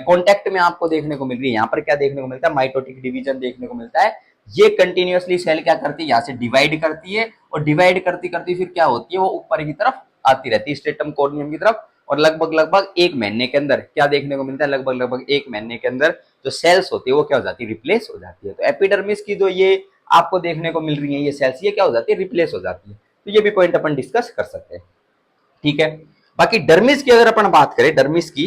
कॉन्टेक्ट में आपको देखने को मिल रही है, यहाँ पर क्या देखने को मिलता है? माइटोटिक डिवीजन देखने को मिलता है। ये कंटिन्यूअसली सेल क्या करती है? यहाँ से डिवाइड करती है, और डिवाइड करती करती फिर क्या होती है? वो ऊपर की तरफ आती रहती है, स्ट्रेटम कोर्नियम की तरफ। और लगभग एक महीने के अंदर क्या देखने को मिलता है? लगभग एक महीने के अंदर जो सेल्स होती है वो क्या हो जाती है? रिप्लेस हो जाती है। तो एपिडर्मिस की जो ये आपको देखने को मिल रही है ये सेल्स, ये क्या हो जाती है? रिप्लेस हो जाती है। तो ये भी पॉइंट अपन डिस्कस कर सकते हैं। ठीक है, बाकी डर्मिस की अगर अपन बात करें, डर्मिस की,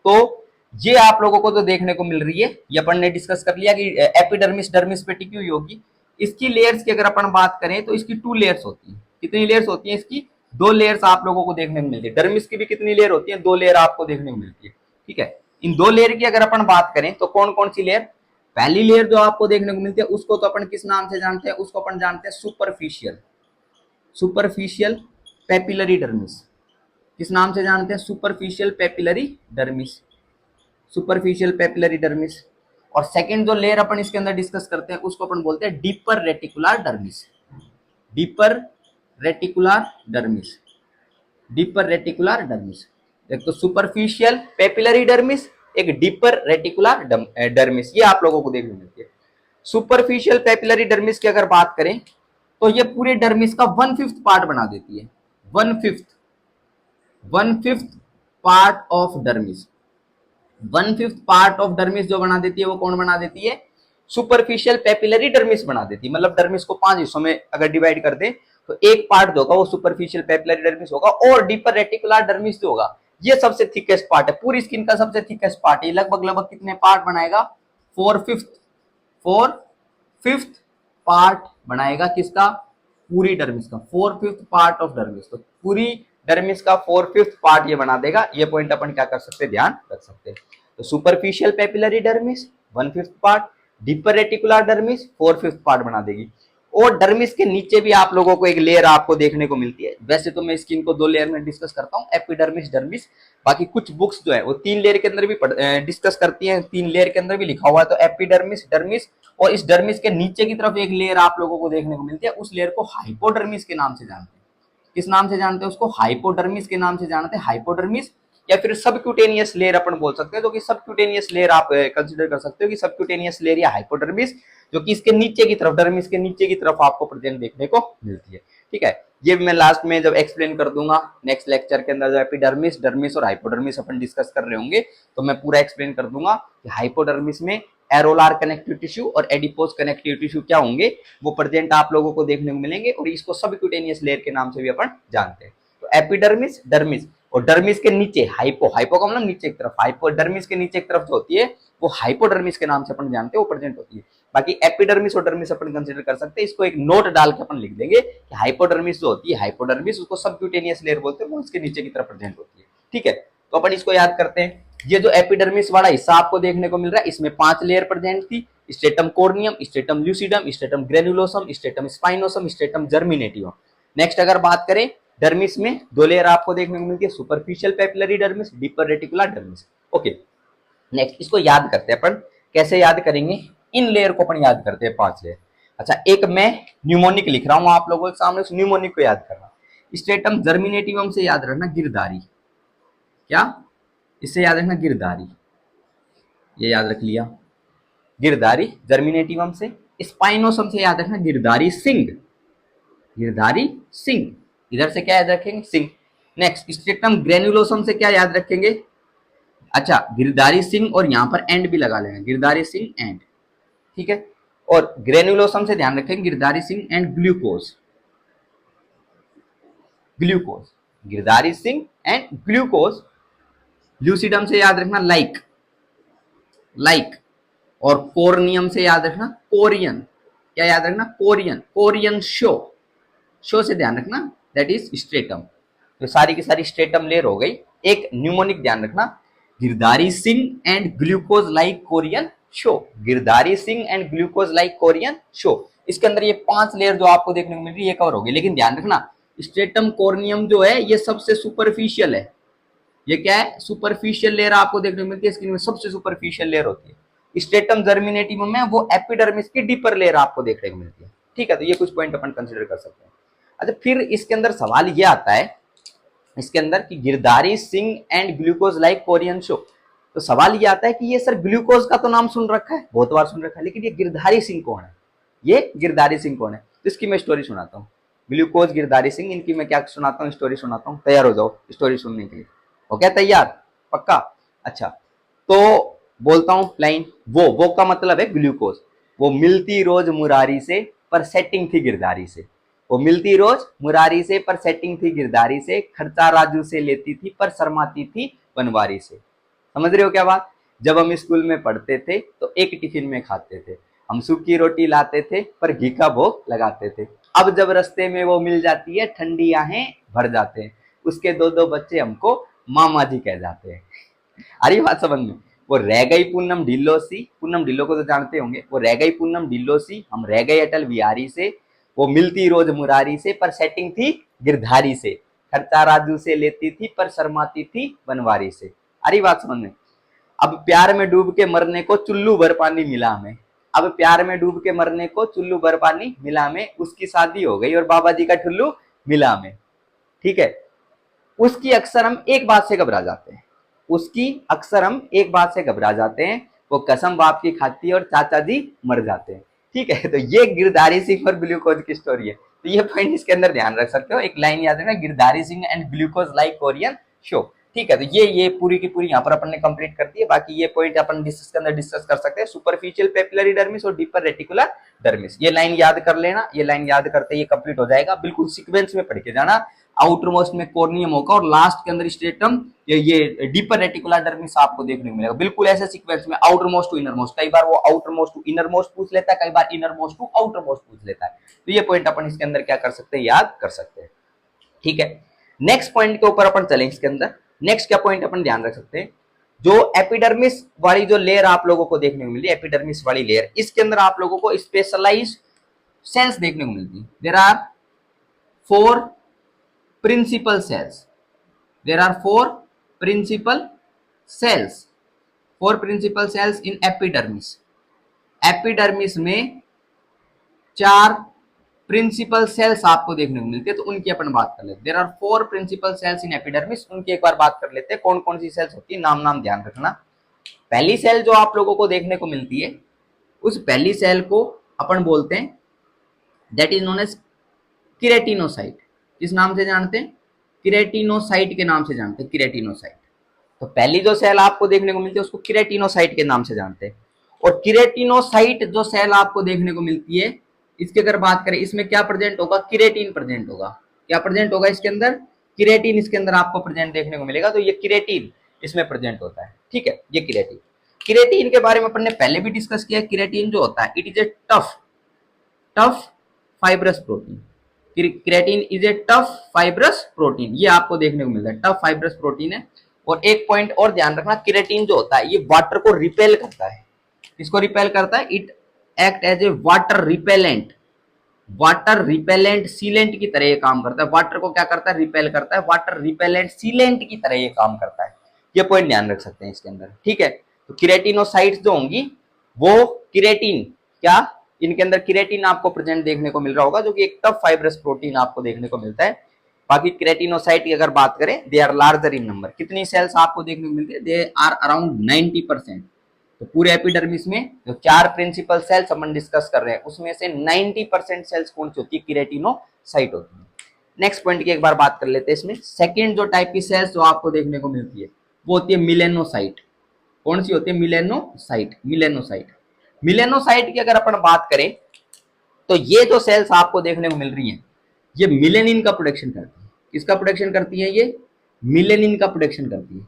तो ये आप लोगों को जो देखने को मिल रही है ये अपन ने डिस्कस कर लिया कि एपिडर्मिस डर्मिस पे टिकी हुई होगी। इसकी लेयर्स की अगर अपन बात करें तो इसकी 2 लेयर्स होती है। कितनी लेयर्स होती है इसकी? 2 लेयर्स आप लोगों को देखने को मिलती है। डर्मिस की भी कितनी लेयर होती है? 2 लेयर आपको देखने को मिलती है। ठीक है, इन 2 लेयर की अगर अपन बात करें तो कौन कौन सी लेयर? पहली लेयर जो आपको देखने को मिलती है उसको तो अपन किस नाम से जानते हैं? उसको अपन जानते हैं सुपरफिशियल, सुपरफिशियल पेपिलरी डर्मिस। किस नाम से जानते हैं? Superficial papillary dermis, superficial papillary dermis. और सेकंड जो लेयर अपन इसके अंदर डिस्कस करते हैं उसको अपन बोलते हैं deeper reticular dermis, deeper reticular dermis, deeper reticular dermis. एक तो सुपरफिशियल पेपिलरी डर्मिस, एक डीपर रेटिकुलर डर्मिस, ये आप लोगों को देखने मिलती है। सुपरफिशियल पेपिलरी डर्मिस की अगर बात करें तो ये पूरे डर्मिस का 1/5 पार्ट बना देती है। 1/5 part of dermis, 1/5 part of dermis जो बना देती है वो कौन बना देती है? सुपरफिशियल पेपिलरी डर्मिस बना देती है। मतलब डर्मिस को 5 हिस्सों में अगर डिवाइड कर दे तो एक पार्ट जो होगा वो सुपरफिशियल पेपिलरी डर्मिस होगा, और डीपर रेटिकुलर डर्मिस जो होगा ये सबसे थिकेस्ट पार्ट है, पूरी स्किन का सबसे थिकेस्ट पार्ट है। लगभग कितने पार्ट बनाएगा? 4/5 पार्ट बनाएगा। किसका? पूरी डर्मिस का 4/5 पार्ट ऑफ डर्मिस। तो पूरी डर्मिस का 4/5 पार्ट ये बना देगा। ये पॉइंट अपन क्या कर सकते हैं? ध्यान रख सकते हैं। तो superficial papillary dermis 1/5 part, deeper reticular dermis 4/5 part बना देगी। और डर्मिस के नीचे भी आप लोगों को एक लेयर आपको देखने को मिलती है। वैसे तो मैं स्किन को 2 लेयर में डिस्कस करता हूँ, एपिडर्मिस, डर्मिस। बाकी कुछ बुक्स जो है वो 3 लेयर के अंदर भी डिस्कस करती हैं, 3 लेयर के अंदर भी लिखा हुआ है। तो एपिडर्मिस, डर्मिस, और इस डर्मिस के नीचे की तरफ एक लेयर आप लोगों को देखने को मिलती है, उस लेयर को हाइपोडर्मिस के नाम से जानते हैं। किस नाम से जानते हैं उसको, हाइपोडर्मिस के नाम से जानते हैं, हाइपोडर्मिस, या फिर सबक्यूटेनियस लेयर अपन बोल सकते हैं। तो कि सबक्यूटेनियस लेयर आप कंसीडर कर सकते हो कि सबक्यूटेनियस लेयर या हाइपोडर्मिस, जो कि इसके नीचे की तरफ, डर्मिस के नीचे की तरफ आपको प्रेजेंट देखने को मिलती है। ठीक है, ये मैं लास्ट में जब एक्सप्लेन कर दूंगा नेक्स्ट लेक्चर के अंदर, जो एपिडर्मिस, डर्मिस और हाइपोडर्मिस अपन डिस्कस कर रहे होंगे, तो मैं पूरा एक्सप्लेन कर दूंगा कि हाइपोडर्मिस में एरोलार कनेक्टिव टिश्यू और एडिपोज कनेक्टिव टिश्यू क्या होंगे, वो प्रेजेंट आप लोगों को देखने को मिलेंगे, और इसको सबक्यूटेनियस लेयर के नाम से भी अपन जानते हैं। तो एपिडर्मिस, डर्मिस, और डर्मिस के नीचे हाइपो, हाइपो का मतलब नीचे की तरफ, हाइपोडर्मिस के नीचे की तरफ जो होती है वो हाइपोडर्मिस के नाम से अपन जानते हैं, वो प्रेजेंट होती है। बाकी एपिडर्मिस और डर्मिस अपन कंसीडर कर सकते हैं, इसको एक नोट डाल के अपन लिख देंगे कि हाइपोडर्मिस जो होती है, हाइपोडर्मिस उसको सबक्यूटेनियस लेयर बोलते हैं, वो इसके नीचे की तरफ प्रेजेंट होती है। ठीक है, तो अपन इसको याद करते हैं। ये जो एपिडर्मिस वाला हिस्सा आपको देखने को मिल रहा है, इसमें 5 लेयर प्रेजेंट थी, stratum corneum, stratum lucidum, stratum granulosum, stratum spinosum, stratum germinativum. Next अगर बात करें डर्मिस में 2 लेयर आपको देखने को मिलती है, superficial papillary dermis, deeper reticular dermis. Okay, next इसको याद करते हैं अपन, कैसे याद करेंगे, इन लेयर को अपन याद करते हैं 5 लेयर। अच्छा, एक मैं न्यूमोनिक लिख रहा हूं आप लोगों के सामने, उस न्यूमोनिक को याद करना। स्ट्रेटम जर्मिनेटिवम से याद रखना गिरधारी, क्या इससे याद रखना गिरधारी, ये याद रख लिया गिरधारी जर्मिनेटिवम से। स्पाइनोसम से याद रखना गिरधारी सिंग, गिरधारी सिंग, इधर से क्या याद रखेंगे, सिंग। नेक्स्ट स्ट्रेटम ग्रेनुलोसम से क्या याद रखेंगे, अच्छा गिरधारी सिंह, और यहां पर एंड भी लगा लेना, गिरधारी सिंह एंड। ठीक है, और ग्रेनुलोसम से ध्यान रखेंगे Girdhari Singh and glucose, glucose, Girdhari Singh and glucose. Lucidum से याद रखना लाइक, लाइक, और कोर्नियम से याद रखना कोरियन, क्या याद रखना, कोरियन, कोरियन शो, शो से ध्यान रखना दैट इज स्ट्रेटम। तो सारी की सारी स्ट्रेटम लेयर हो गई। एक न्यूमोनिक ध्यान रखना, Girdhari Singh and glucose like Korean show, Girdhari Singh and glucose like Korean show. इसके अंदर ये 5 लेयर जो आपको देखने को मिल रही है ये कवर होगी, लेकिन ध्यान रखना स्ट्रेटम कॉर्नियम जो है ये सबसे सुपरफिशियल है, ये क्या है, सुपरफिशियल लेयर आपको देखने को मिलती है स्किन में, सबसे सुपरफिशियल लेयर होती है। स्ट्रेटम जर्मिनेटिवम में वो एपिडर्मिस की डीपर लेयर आपको देखने को मिलती है। ठीक है, तो ये कुछ पॉइंट अपन कंसीडर कर सकते हैं। अच्छा, फिर इसके अंदर सवाल ये आता है इसके अंदर कि Girdhari Singh and glucose like Korean show, तो सवाल ये आता है कि ये सर ग्लूकोज का तो नाम सुन रखा है, बहुत बार सुन रखा है, लेकिन ये गिरधारी सिंह कौन है, ये गिरधारी सिंह कौन है, तो इसकी मैं स्टोरी सुनाता हूँ। ग्लूकोज, गिरधारी सिंह, इनकी मैं क्या सुनाता हूँ, स्टोरी सुनाता हूँ। तैयार हो जाओ स्टोरी सुनने के लिए, हो गया तैयार, पक्का। अच्छा, तो बोलता हूँ लाइन, वो का मतलब है ग्लूकोज, वो मिलती रोज मुरारी से पर सेटिंग थी गिरधारी से, वो मिलती रोज मुरारी से पर सेटिंग थी गिरधारी से, खर्चा राजू से लेती थी पर शर्माती थी बनवारी से। समझ रहे हो क्या बात, जब हम स्कूल में पढ़ते थे तो एक टिफिन में खाते थे, हम सूखी रोटी लाते थे पर घी का भोग लगाते थे, अब जब रास्ते में वो मिल जाती है ठंडी आहें भर जाते हैं, उसके 2-2 बच्चे हमको मामा जी कह जाते हैं। अरे बात समझ में, वो रह गई पूनम ढिल्लो सी, पूनम ढिल्लो को तो जानते होंगे, वो रह गई पूनम ढिल्लो सी, हम रह गए अटल बिहारी से, वो मिलती रोज मुरारी से पर सेटिंग थी गिरधारी से, खर्चा राजू से लेती थी पर शर्माती थी बनवारी से। अरे बात समझ में, अब प्यार में डूब के मरने को चुल्लू भर पानी मिला हमें, अब प्यार में डूब के मरने को चुल्लू भर पानी मिला हमें, उसकी शादी हो गई और बाबा जी का ठुल्लू मिला हमें। ठीक है, उसकी अक्सर हम एक बात से घबरा जाते हैं, उसकी अक्सर हम एक बात से घबरा जाते हैं, वो कसम बाप की खाती है और चाचा जी मर जाते हैं। ठीक है, तो ये गिरधारी सिंह और ग्लूकोज की स्टोरी है, तो ये पॉइंट इसके अंदर ध्यान रख सकते हो। एक लाइन याद रखना, Girdhari Singh and glucose like Korean show. ठीक है, तो ये पूरी की पूरी यहाँ पर अपन ने कंप्लीट कर दी है। बाकी ये पॉइंट अपन डिस्कस के अंदर डिस्कस कर सकते हैं, सुपरफिशियल पेपिलरी डर्मिस और डीपर रेटिकुलर डर्मिस। ये लाइन याद कर लेना, ये लाइन याद करते ये कंप्लीट हो जाएगा, बिल्कुल सीक्वेंस में पढ़ के जाना। आउटर मोस्ट में कॉर्नियम होगा और लास्ट के अंदर स्ट्रेटम, ये डीपर रेटिकुलर डर्मिस आपको देखने को मिलेगा, बिल्कुल ऐसे सीक्वेंस में, outermost to innermost. कई बार वो outermost to innermost पूछ लेता है, कई बार innermost to outermost पूछ लेता है, तो ये पॉइंट अपन इसके अंदर क्या कर सकते हैं, याद कर सकते हैं। ठीक है, नेक्स्ट पॉइंट के ऊपर अपन चलेंगे। इसके अंदर नेक्स्ट क्या पॉइंट अपन ध्यान रख सकते हैं, जो एपिडर्मिस वाली जो लेयर आप लोगों को देखने को मिली, एपिडर्मिस वाली लेयर, इसके अंदर आप लोगों को स्पेशलाइज्ड सेल्स देखने को मिलती है। There are 4 principal cells, there are 4 principal cells, 4 principal cells in epidermis। Epidermis में 4 प्रिंसिपल सेल्स आपको देखने को मिलती है, तो उनकी अपन बात कर लेते हैं। There are 4 principal cells in epidermis, उनकी एक बार बात कर लेते हैं कौन कौन सी सेल्स होती है, नाम नाम ध्यान रखना। पहली सेल जो आप लोगों को देखने को मिलती है, उस पहली सेल को अपन बोलते हैं दैट इज नोन एज किरेटिनोसाइट। किस नाम से जानते हैं? किरेटिनोसाइट के नाम से जानते हैं, किरेटिनोसाइट। तो पहली जो सेल आपको देखने को मिलती है उसको किरेटिनोसाइट के नाम से जानते हैं। और किरेटिनोसाइट जो सेल आपको देखने को मिलती है, इसकी अगर बात करें, इसमें क्या प्रेजेंट होगा? किरेटिन प्रेजेंट होगा। क्या प्रेजेंट होगा इसके अंदर? किरेटिन इसके अंदर आपको प्रेजेंट देखने को मिलेगा। तो ये किरेटिन इसमें प्रेजेंट होता है, ठीक है। ये किरेटिन, किरेटिन के बारे में अपन ने पहले भी डिस्कस किया। किरेटिन जो होता है, it is a tough tough fibrous protein. Creatine is a tough fibrous protein, ये आपको देखने को मिलता है, टफ फाइब्रस प्रोटीन है। और एक पॉइंट और ध्यान रखना, किरेटिन जो होता है ये वाटर को रिपेल करता है। इसको रिपेल करता है, it act as a water repellent. Water repellent sealant की तरह ये काम करता है। वाटर को क्या करता है? रिपेल करता है। वाटर रिपेलेंट सीलेंट की तरह ये काम करता है। ये पॉइंट ध्यान रख सकते हैं इसके अंदर, ठीक है। तो किरेटिनोसाइट्स जो होंगी वो किरेटिन, क्या इनके अंदर किरेटिन आपको प्रेजेंट देखने को मिल रहा होगा, जो कि एक टफ फाइब्रस प्रोटीन आपको देखने को मिलता है। बाकी किरेटिनोसाइट की अगर बात करें, they are larger in number. कितनी सेल्स आपको देखने को मिलती है? They are around 90%। तो पूरे एपिडर्मिस में जो 4 प्रिंसिपल सेल्स अपन डिस्कस कर रहे हैं, उसमें से 90% सेल्स कौन सी होती है? किरेटिनोसाइट होती है। नेक्स्ट पॉइंट की एक बार बात कर लेते हैं। इसमें सेकेंड जो टाइप की सेल्स जो आपको देखने को मिलती है वो होती है मिलेनोसाइट। कौन सी होती है? मिलेनोसाइट। मिलेनोसाइट, मिलेनोसाइट की अगर अपन बात करें तो ये जो सेल्स आपको देखने को मिल रही हैं, ये मिलेनिन का प्रोडक्शन करती है। किसका प्रोडक्शन करती है? ये मिलेनिन का प्रोडक्शन करती है।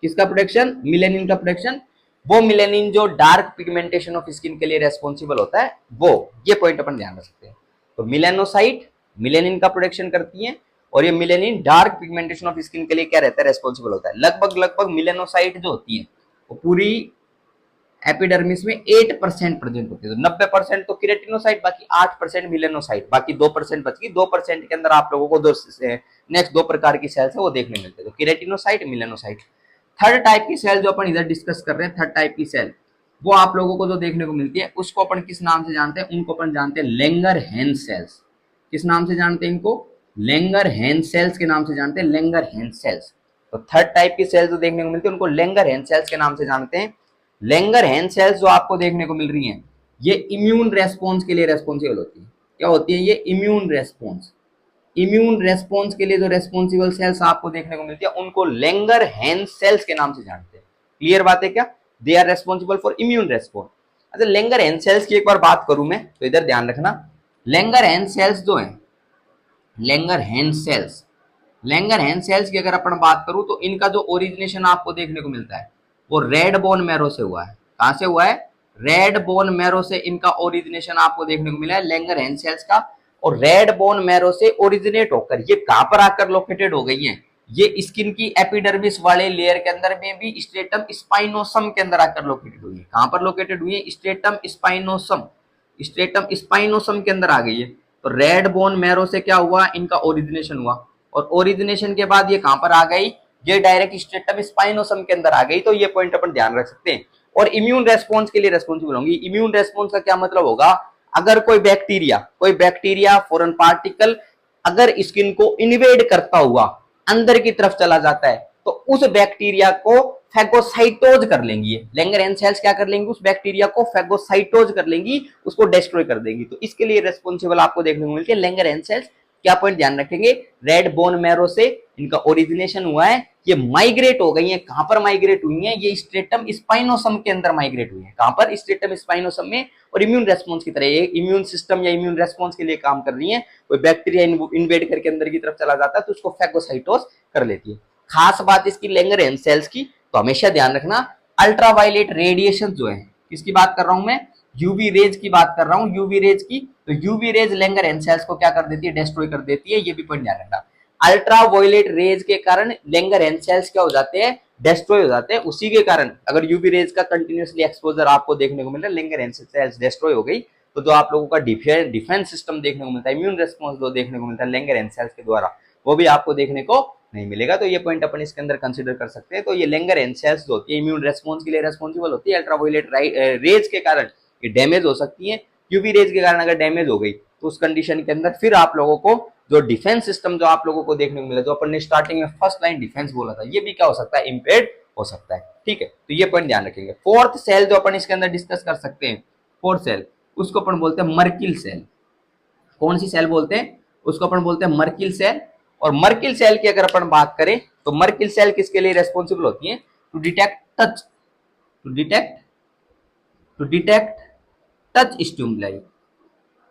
किसका प्रोडक्शन? मिलेनिन का प्रोडक्शन। वो मिलेनिन जो डार्क पिगमेंटेशन ऑफ स्किन के लिए रेस्पॉन्सिबल होता है, वो ये पॉइंट अपन ध्यान रख सकते हैं। तो मिलेनोसाइट मिलेनिन का प्रोडक्शन करती है, और ये melanin dark pigmentation of skin के लिए क्या रहता है? रेस्पॉन्सिबल होता है। लगभग मिलेनोसाइट जो होती है वो पूरी एपिडर्मिस में 8% प्रेजेंट होती है। तो 90% तो किरेटिनोसाइट, बाकी 8% मिलेनोसाइट, बाकी 2% बच गई। 2% के अंदर आप लोगों को नेक्स्ट 2 प्रकार की सेल्स है वो देखने मिलते हैं, तो किरेटिनोसाइट, मिलेनोसाइट। थर्ड टाइप की सेल जो अपन इधर डिस्कस कर रहे हैं, थर्ड टाइप की सेल वो आप लोगों को जो देखने को मिलती है, उसको अपन किस नाम से जानते हैं? उनको अपन जानते हैं लैंगरहैंस सेल्स। किस नाम से जानते हैं इनको? लैंगरहैंस सेल्स के नाम से जानते हैं, लैंगरहैंस सेल्स। तो थर्ड टाइप की सेल्स जो देखने को मिलती है उनको लैंगरहैंस सेल्स के नाम से जानते हैं। लैंगरहैंस सेल्स जो आपको देखने को मिल रही हैं, ये इम्यून रेस्पॉन्स के लिए रेस्पॉन्सिबल होती है। क्या होती है ये? Immune response. इम्यून रेस्पॉन्स के लिए जो रेस्पॉन्सिबल सेल्स आपको देखने को मिलती है उनको लैंगरहैंस सेल्स के नाम से जानते हैं। क्लियर बात है क्या? They are responsible for immune response. अच्छा, लैंगरहैंस सेल्स की एक बार बात करूं मैं, तो इधर ध्यान रखना, लैंगरहैंस सेल्स जो है, लैंगरहैंस सेल्स, लैंगरहैंस सेल्स की अगर अपन बात करूं तो इनका जो ओरिजिनेशन आपको देखने को मिलता है वो रेड बोन मैरो से हुआ है। कहां से हुआ है? रेड बोन मैरो से इनका ओरिजिनेशन आपको देखने को मिला है, लैंगरहैंस सेल्स का। और रेड बोन मैरो से ओरिजिनेट होकर ये कहां पर आकर लोकेटेड हो गई हैं? ये स्किन की एपिडर्मिस वाले लेयर के अंदर में भी स्ट्रेटम स्पाइनोसम के अंदर आकर लोकेटेड हुई है। कहां पर लोकेटेड हुई है? स्ट्रेटम स्पाइनोसम, स्ट्रेटम स्पाइनोसम के अंदर आ गई है। तो रेड बोन मैरो से क्या हुआ? इनका ओरिजिनेशन हुआ, और ओरिजिनेशन के बाद ये कहां पर आ गई? ये डायरेक्ट स्ट्रेटम स्पाइनोसम के अंदर आ गई। तो ये पॉइंट अपन ध्यान रख सकते हैं। और इम्यून रेस्पॉन्स के लिए रेस्पॉन्सिबल होंगी। इम्यून रेस्पॉन्स का क्या मतलब होगा? अगर कोई बैक्टीरिया फॉरेन पार्टिकल अगर स्किन को इन्वेड करता हुआ अंदर की तरफ चला जाता है, तो उस बैक्टीरिया को फैगोसाइटोज कर लेंगी। लैंगरहैंस सेल्स क्या कर लेंगी? उस बैक्टीरिया को फैगोसाइटोज कर लेंगी, उसको डिस्ट्रॉय कर देंगी। तो इसके लिए रेस्पॉन्सिबल आपको देखने को मिलती है लैंगरहैंस सेल्स। क्या पॉइंट ध्यान रखेंगे? रेड बोन मैरो से इनका ओरिजिनेशन हुआ है, ये माइग्रेट हो गई है। कहां पर माइग्रेट हुई है? ये स्ट्रेटम स्पाइनोसम के अंदर माइग्रेट हुई है। कहां पर? स्ट्रेटम स्पाइनोसम में। और इम्यून रेस्पॉन्स की तरह ये इम्यून सिस्टम या इम्यून रेस्पॉन्स के लिए काम कर रही है। कोई बैक्टीरिया इन्वेड करके अंदर की तरफ चला जाता है तो उसको फैगोसाइटोज कर लेती है। खास बात इसकी लैंगरहैंस सेल्स की, तो हमेशा ध्यान रखना, अल्ट्रावायलेट रेडिएशन जो है, किसकी बात कर रहा हूं मैं? यूवी रेज की बात कर रहा हूं, यूवी रेज की। तो यूवी रेज लैंगरहैंस सेल्स को क्या कर देती है? डिस्ट्रॉय कर देती है। ये भी पॉइंट ध्यान रखना। अल्ट्रावायलेट रेज के कारण लैंगरहैंस सेल्स क्या हो जाते हैं? डिस्ट्रॉय हो जाते हैं। उसी के कारण अगर यूवी रेज का कंटिन्यूअसली एक्सपोजर आपको देखने को मिल रहा है, लैंगरहैंस सेल्स डिस्ट्रॉय हो गई, तो जो आप लोगों का डिफेंस सिस्टम देखने को मिलता है, इम्यून रेस्पॉन्स जो देखने को मिलता है लैंगरहैंस सेल्स के द्वारा, वो भी आपको देखने को नहीं मिलेगा। तो ये पॉइंट अपन इसके अंदर कंसीडर कर सकते हैं। तो ये लैंगरहैंस सेल्स जो होती है इम्यून रेस्पॉन्स के लिए रेस्पॉन्सिबल होती है। अल्ट्रावायलेट रेज के कारण ये डैमेज हो सकती है। यूवी रेज के कारण अगर डैमेज हो गई तो उस कंडीशन के अंदर फिर आप लोगों को जो डिफेंस सिस्टम जो आप लोगों को देखने को मिला, जो अपन ने स्टार्टिंग में फर्स्ट लाइन डिफेंस बोला था, ये भी क्या हो सकता है, इम्पेयर्ड हो सकता है। ठीक है, तो ये पॉइंट ध्यान रखेंगे। फोर्थ सेल जो अपन इसके अंदर डिस्कस कर सकते हैं, फोर्थ सेल, उसको अपन बोलते हैं मर्किल सेल। कौन सी सेल बोलते हैं, उसको अपन बोलते हैं मर्किल सेल। और मर्किल सेल की अगर अपन बात करें तो मर्किल सेल किसके लिए रेस्पॉन्सिबल होती है, to detect touch, to detect, to detect touch stimuli,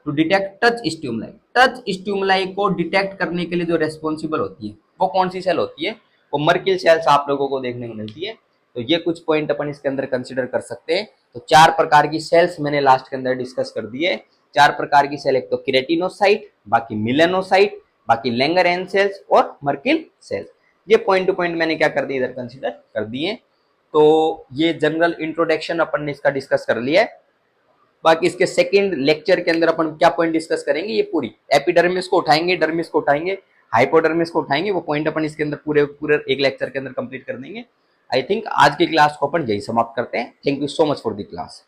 to detect touch stimuli. Touch stimuli को डिटेक्ट करने के लिए जो रेस्पॉन्सिबल होती है वो कौन सी सेल होती है, वो मर्किल सेल्स आप लोगों को देखने को मिलती है। तो ये कुछ पॉइंट अपन इसके अंदर कंसिडर कर सकते हैं। तो 4 प्रकार की सेल्स मैंने लास्ट के अंदर डिस्कस कर दी है। 4 प्रकार की सेल, एक तो केराटिनोसाइट, बाकी मिलेनोसाइट, बाकी लैंगरहैंस सेल्स और मर्किल सेल्स। ये पॉइंट टू पॉइंट मैंने क्या कर दिया, इधर कंसिडर कर दिए। तो ये जनरल इंट्रोडक्शन अपन ने इसका डिस्कस कर लिया है। बाकी इसके सेकंड लेक्चर के अंदर अपन क्या पॉइंट डिस्कस करेंगे, ये पूरी एपिडर्मिस को उठाएंगे, डर्मिस को उठाएंगे, हाइपोडर्मिस को उठाएंगे। वो पॉइंट अपन इसके अंदर पूरे पूरे एक लेक्चर के अंदर कंप्लीट कर देंगे। आई थिंक आज की क्लास को अपन यही समाप्त करते हैं। Thank you so much for the class.